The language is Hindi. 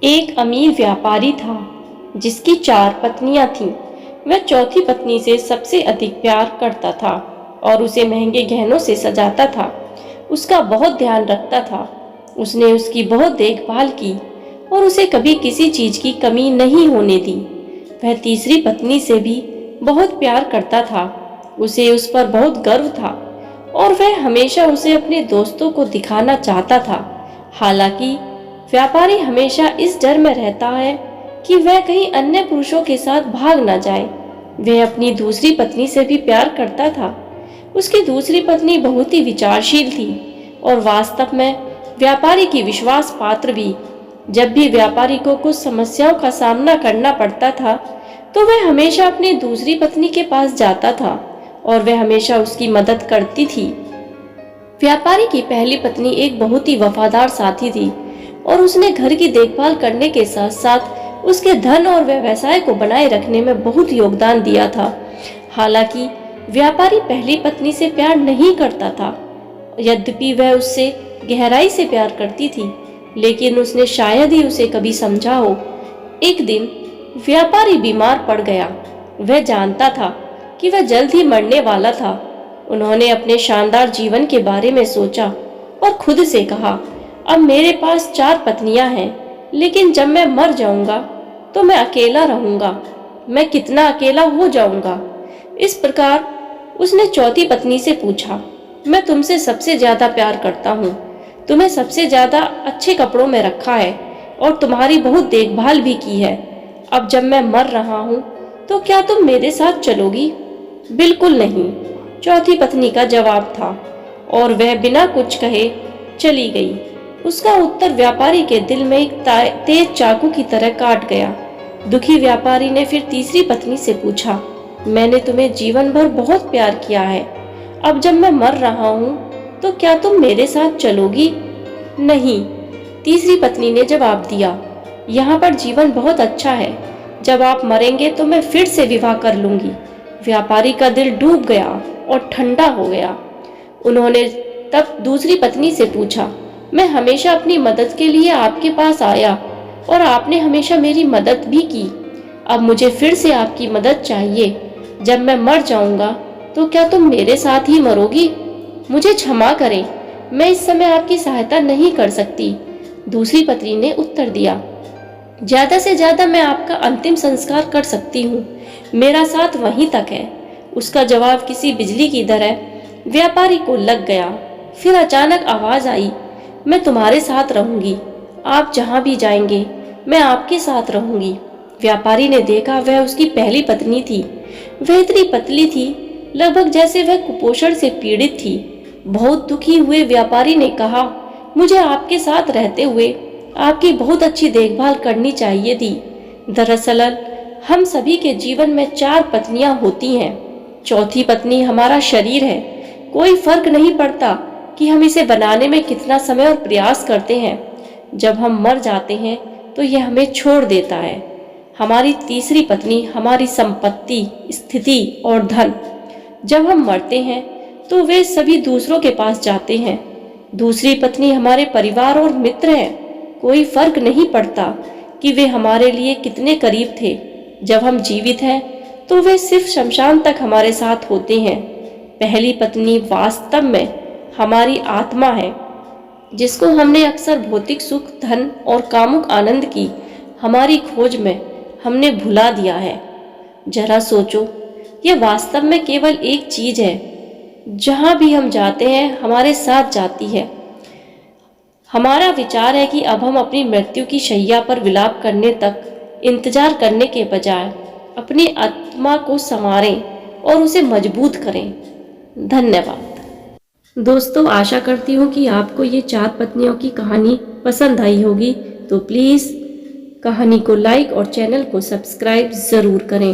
एक अमीर व्यापारी था जिसकी 4 पत्नियां थीं। वह चौथी पत्नी से सबसे अधिक प्यार करता था और उसे महंगे गहनों से सजाता था। उसका बहुत ध्यान रखता था। उसने उसकी बहुत देखभाल की और उसे कभी किसी चीज की कमी नहीं होने दी। वह तीसरी पत्नी से भी बहुत प्यार करता था। उसे उस पर बहुत गर्व था और वह हमेशा उसे अपने दोस्तों को दिखाना चाहता था। हालांकि व्यापारी हमेशा इस डर में रहता है कि वह कहीं अन्य पुरुषों के साथ भाग न जाए। वह अपनी दूसरी पत्नी से भी प्यार करता था। उसकी दूसरी पत्नी बहुत ही विचारशील थी और वास्तव में व्यापारी की विश्वास पात्र भी। जब भी व्यापारी को कुछ समस्याओं का सामना करना पड़ता था तो वह हमेशा अपनी दूसरी पत्नी के पास जाता था और वह हमेशा उसकी मदद करती थी। व्यापारी की पहली पत्नी एक बहुत ही वफादार साथी थी और उसने घर की देखभाल करने के साथ साथ उसके धन और व्यवसाय को बनाए रखने में बहुत योगदान दिया था। हालांकि व्यापारी पहली पत्नी से प्यार नहीं करता था। यद्यपि वह उससे गहराई से प्यार करती थी, लेकिन उसने शायद ही उसे कभी समझा हो। एक दिन व्यापारी बीमार पड़ गया। वह जानता था कि वह जल्द ही मरने वाला था। उन्होंने अपने शानदार जीवन के बारे में सोचा और खुद से कहा, अब मेरे पास 4 पत्नियां हैं, लेकिन जब मैं मर जाऊंगा तो मैं अकेला रहूंगा। मैं कितना अकेला हो जाऊंगा। इस प्रकार उसने चौथी पत्नी से पूछा, मैं तुमसे सबसे ज्यादा प्यार करता हूँ। तुम्हें सबसे ज्यादा अच्छे कपड़ों में रखा है और तुम्हारी बहुत देखभाल भी की है। अब जब मैं मर रहा हूँ तो क्या तुम मेरे साथ चलोगी? बिल्कुल नहीं, चौथी पत्नी का जवाब था और वह बिना कुछ कहे चली गई। उसका उत्तर व्यापारी के दिल में एक तेज चाकू की तरह काट गया। दुखी व्यापारी ने फिर तीसरी पत्नी से पूछा, मैंने तुम्हें जीवन भर बहुत प्यार किया है। अब जब मैं मर रहा हूँ तो क्या तुम मेरे साथ चलोगी? नहीं, तीसरी पत्नी ने जवाब दिया, यहाँ पर जीवन बहुत अच्छा है। जब आप मरेंगे तो मैं फिर से विवाह कर लूंगी। व्यापारी का दिल डूब गया और ठंडा हो गया। उन्होंने तब दूसरी पत्नी से पूछा, मैं हमेशा अपनी मदद के लिए आपके पास आया और आपने हमेशा मेरी मदद भी की। अब मुझे फिर से आपकी मदद चाहिए। जब मैं मर जाऊंगा तो क्या तुम मेरे साथ ही मरोगी? मुझे क्षमा करें, मैं इस समय आपकी सहायता नहीं कर सकती। दूसरी पत्नी ने उत्तर दिया, ज्यादा से ज्यादा मैं आपका अंतिम संस्कार कर सकती हूँ। मेरा साथ वहीं तक है। उसका जवाब किसी बिजली की तरह व्यापारी को लग गया। फिर अचानक आवाज आई, मैं तुम्हारे साथ रहूंगी। आप जहां भी जाएंगे मैं आपके साथ रहूंगी। व्यापारी ने देखा वह उसकी पहली पत्नी थी। वह इतनी पतली थी, लगभग जैसे वह कुपोषण से पीड़ित थी। बहुत दुखी हुए व्यापारी ने कहा, मुझे आपके साथ रहते हुए आपकी बहुत अच्छी देखभाल करनी चाहिए थी। दरअसल हम सभी के जीवन में 4 पत्नियां होती हैं। चौथी पत्नी हमारा शरीर है। कोई फर्क नहीं पड़ता कि हम इसे बनाने में कितना समय और प्रयास करते हैं। जब हम मर जाते हैं तो यह हमें छोड़ देता है। हमारी तीसरी पत्नी हमारी संपत्ति, स्थिति और धन। जब हम मरते हैं तो वे सभी दूसरों के पास जाते हैं। दूसरी पत्नी हमारे परिवार और मित्र हैं। कोई फर्क नहीं पड़ता कि वे हमारे लिए कितने करीब थे। जब हम जीवित हैं तो वे सिर्फ शमशान तक हमारे साथ होते हैं। पहली पत्नी वास्तव में हमारी आत्मा है, जिसको हमने अक्सर भौतिक सुख, धन और कामुक आनंद की हमारी खोज में हमने भुला दिया है। जरा सोचो, यह वास्तव में केवल एक चीज है, जहां भी हम जाते हैं हमारे साथ जाती है। हमारा विचार है कि अब हम अपनी मृत्यु की शैया पर विलाप करने तक इंतजार करने के बजाय अपनी आत्मा को संवारें और उसे मजबूत करें। धन्यवाद। दोस्तों, आशा करती हूँ कि आपको ये 4 पत्नियों की कहानी पसंद आई होगी। तो प्लीज़ कहानी को लाइक और चैनल को सब्सक्राइब ज़रूर करें।